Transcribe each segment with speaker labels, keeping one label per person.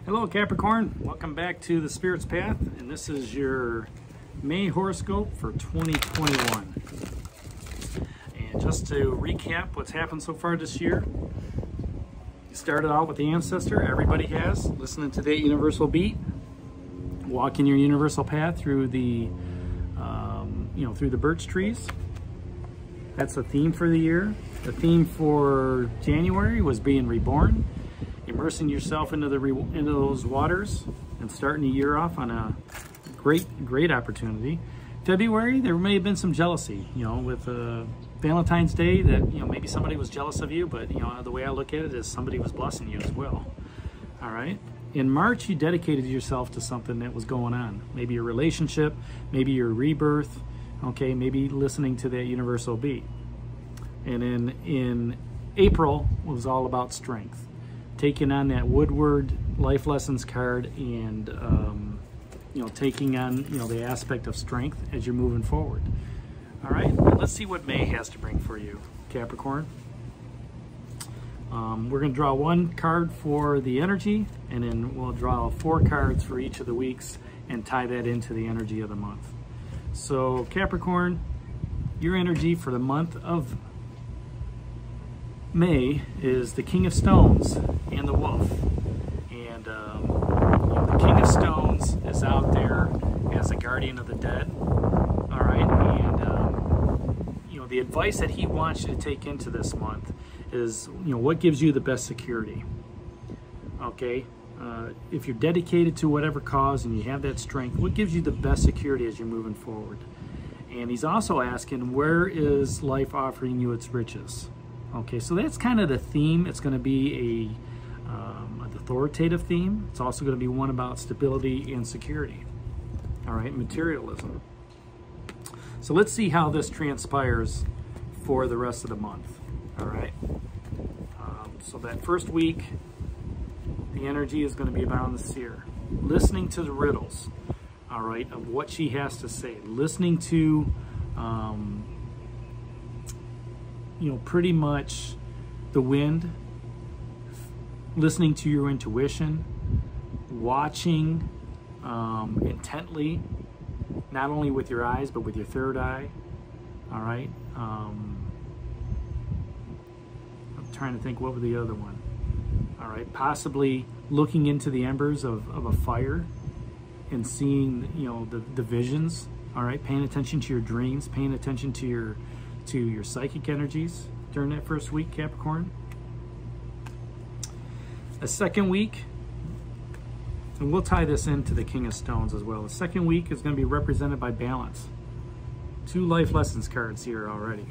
Speaker 1: Hello Capricorn, welcome back to the Spirit's Path, and this is your May horoscope for 2021. And just to recap what's happened so far this year, you started out with the ancestor, everybody has, listening to that universal beat, walking your universal path through the, through the birch trees. That's the theme for the year. The theme for January was being reborn. Immersing yourself into those waters and starting the year off on a great opportunity. February, there may have been some jealousy, with Valentine's Day, that maybe somebody was jealous of you, but the way I look at it is somebody was blessing you as well. All right. In March, you dedicated yourself to something that was going on. Maybe your relationship, maybe your rebirth. Okay, maybe listening to that universal beat. And then in April, it was all about strength. Taking on that Woodward life lessons card and taking on the aspect of strength as you're moving forward. All right, let's see what May has to bring for you, Capricorn. We're going to draw one card for the energy, and then we'll draw 4 cards for each of the weeks and tie that into the energy of the month. So Capricorn, your energy for the month of May is the King of Stones and the Wolf. And the King of Stones is out there as a guardian of the dead. All right, and the advice that he wants you to take into this month is what gives you the best security. Okay, if you're dedicated to whatever cause and you have that strength, what gives you the best security as you're moving forward? And he's also asking, where is life offering you its riches? Okay, so that's kind of the theme. It's going to be an authoritative theme. It's also going to be one about stability and security. All right, materialism. So let's see how this transpires for the rest of the month. All right. So that first week, the energy is going to be about the seer. Listening to the riddles, all right, of what she has to say. Listening to pretty much the wind, listening to your intuition, watching intently, not only with your eyes, but with your third eye. All right. I'm trying to think, what was the other one? All right. Possibly looking into the embers of a fire and seeing, the visions. All right. Paying attention to your dreams, paying attention to your psychic energies during that first week, Capricorn. A second week, and we'll tie this into the King of Stones as well. The second week is going to be represented by balance. 2 life lessons cards here already.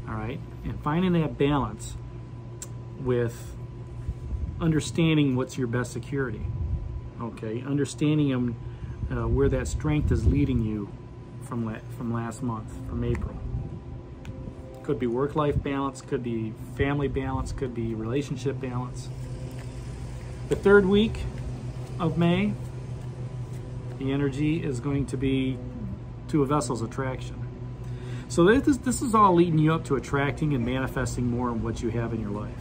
Speaker 1: All right, and finding that balance with understanding what's your best security. Okay, understanding where that strength is leading you from last month, from April. Could be work-life balance, could be family balance, could be relationship balance. The third week of May, the energy is going to be to a vessel's attraction. So this is all leading you up to attracting and manifesting more of what you have in your life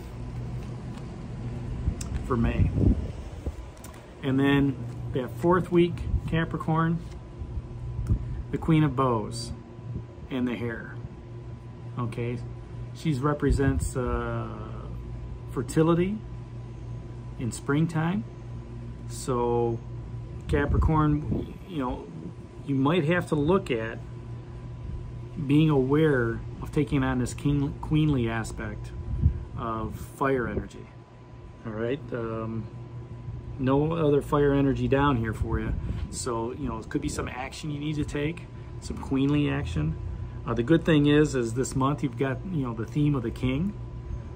Speaker 1: for May. And then that fourth week, Capricorn, the Queen of Bows and the Hare. Okay, she represents fertility in springtime. So Capricorn, you might have to look at being aware of taking on this queenly aspect of fire energy. All right, no other fire energy down here for you. So it could be some action you need to take, some queenly action. The good thing is this month you've got, the theme of the king.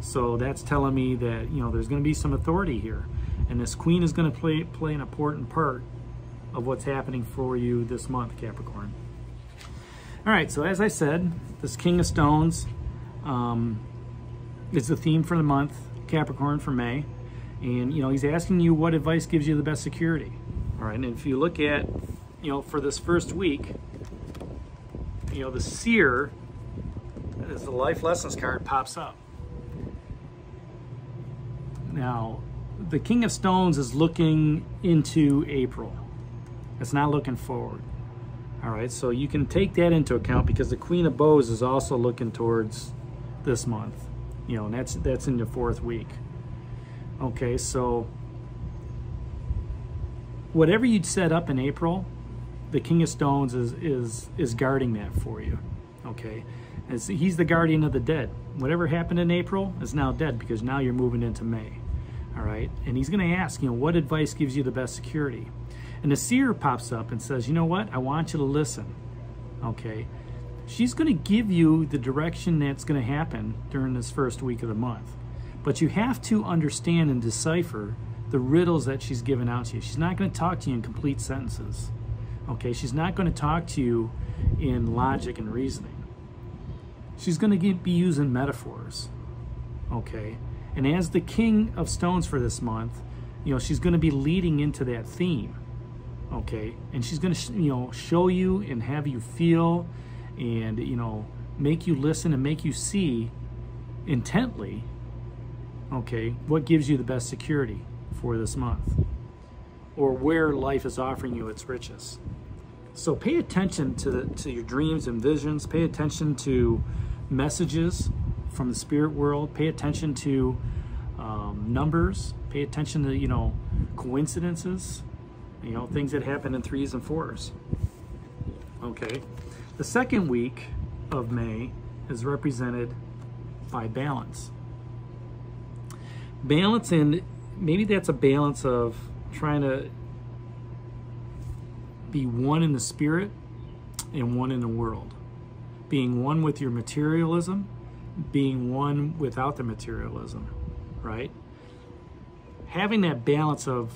Speaker 1: So that's telling me that, there's going to be some authority here. And this queen is going to play an important part of what's happening for you this month, Capricorn. All right, so as I said, this King of Stones is the theme for the month, Capricorn, for May. And, he's asking you what advice gives you the best security. All right, and if you look at, for this first week, the seer, as the life lessons card pops up. Now, the King of Stones is looking into April. It's not looking forward. All right, so you can take that into account because the Queen of Bows is also looking towards this month. You know, and that's in the 4th week. Okay, so whatever you'd set up in April, the King of Stones is guarding that for you. Okay, he's the guardian of the dead. Whatever happened in April is now dead because now you're moving into May. All right, and he's going to ask, you know, what advice gives you the best security? And the seer pops up and says, you know what? I want you to listen. Okay, she's going to give you the direction that's going to happen during this 1st week of the month. But you have to understand and decipher the riddles that she's given out to you. She's not going to talk to you in complete sentences. Okay, she's not going to talk to you in logic and reasoning. She's going to be using metaphors. Okay, and as the King of Stones for this month, you know, she's going to be leading into that theme. Okay, and she's going to, you know, show you and have you feel and, you know, make you listen and make you see intently, okay, what gives you the best security for this month or where life is offering you its riches. So pay attention to your dreams and visions. Pay attention to messages from the spirit world. Pay attention to numbers. Pay attention to, you know, coincidences. You know, things that happen in 3s and 4s. Okay. The 2nd week of May is represented by balance. Balance, and maybe that's a balance of trying to be one in the spirit and one in the world. Being one with your materialism, being one without the materialism, right? Having that balance of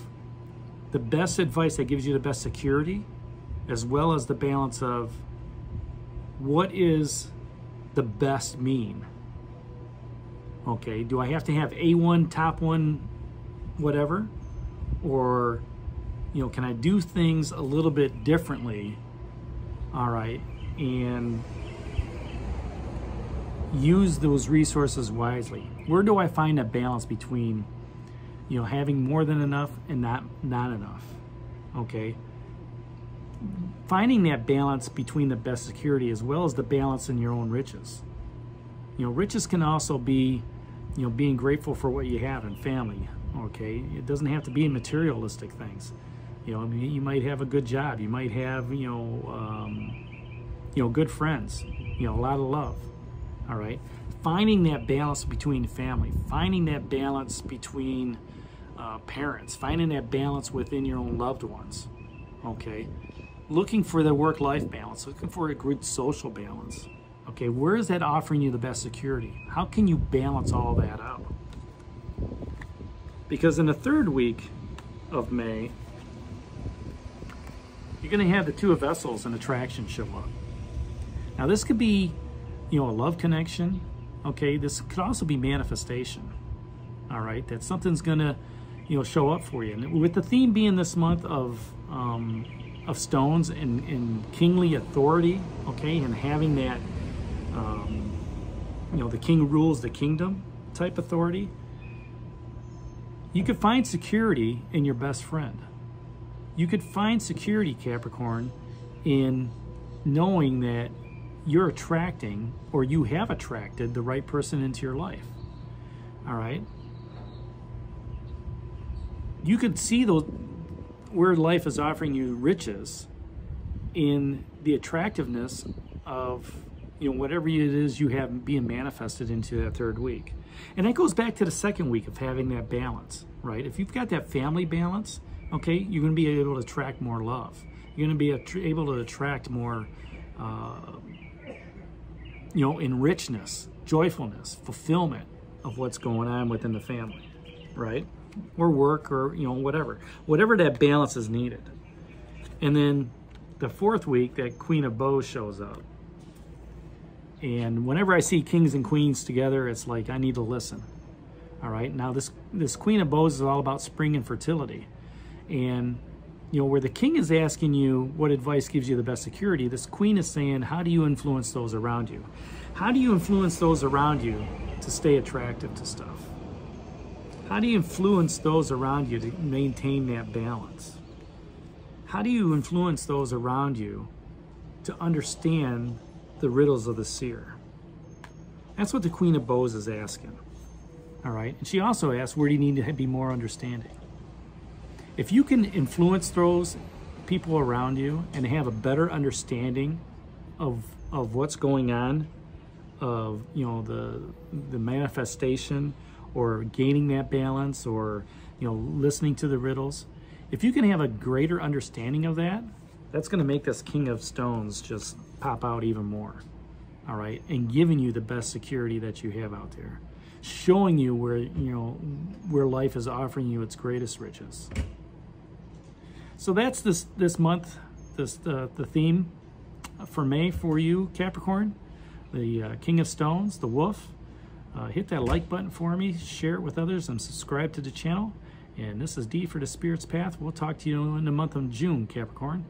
Speaker 1: the best advice that gives you the best security, as well as the balance of what is the best mean. Okay, do I have to have A1, top 1, whatever? Or, you know, can I do things a little bit differently, all right, and use those resources wisely? Where do I find a balance between, you know, having more than enough and not enough? Okay, finding that balance between the best security as well as the balance in your own riches. You know, riches can also be, you know, being grateful for what you have in family. Okay, it doesn't have to be materialistic things. You know, I mean, you might have a good job. You might have, you know, good friends. You know, a lot of love. All right, finding that balance between family, finding that balance between parents, finding that balance within your own loved ones. Okay, looking for the work-life balance, looking for a good social balance. Okay, where is that offering you the best security? How can you balance all that out? Because in the 3rd week of May, you're going to have the 2 of Vessels and attraction show up. Now this could be, you know, a love connection. Okay, this could also be manifestation. All right, that something's going to, you know, show up for you. And with the theme being this month of stones and kingly authority, okay, and having that, you know, the king rules the kingdom type authority, you could find security in your best friend. You could find security, Capricorn, in knowing that you're attracting, or you have attracted, the right person into your life. All right? You could see those where life is offering you riches in the attractiveness of, you know, whatever it is you have being manifested into that 3rd week. And that goes back to the 2nd week of having that balance, right? If you've got that family balance, okay, you're going to be able to attract more love. You're going to be able to attract more, you know, enrichedness, joyfulness, fulfillment of what's going on within the family, right? Or work, or, you know, whatever that balance is needed. And then the 4th week, that Queen of Bows shows up. And whenever I see kings and queens together, it's like I need to listen. All right, now this Queen of Bows is all about spring and fertility. And, you know, where the king is asking you what advice gives you the best security, this queen is saying, how do you influence those around you? How do you influence those around you to stay attractive to stuff? How do you influence those around you to maintain that balance? How do you influence those around you to understand the riddles of the seer? That's what the Queen of Bows is asking. All right. And she also asks, where do you need to be more understanding? If you can influence those people around you and have a better understanding of what's going on, of the manifestation, or gaining that balance, or listening to the riddles, if you can have a greater understanding of that, that's going to make this King of Stones just pop out even more. All right, and giving you the best security that you have out there, showing you where life is offering you its greatest riches. So that's this month, the theme for May for you, Capricorn, the King of Stones, the Wolf. Hit that like button for me, share it with others, and subscribe to the channel. And this is D for the Spirit's Path. We'll talk to you in the month of June, Capricorn.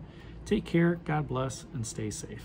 Speaker 1: Take care, God bless, and stay safe.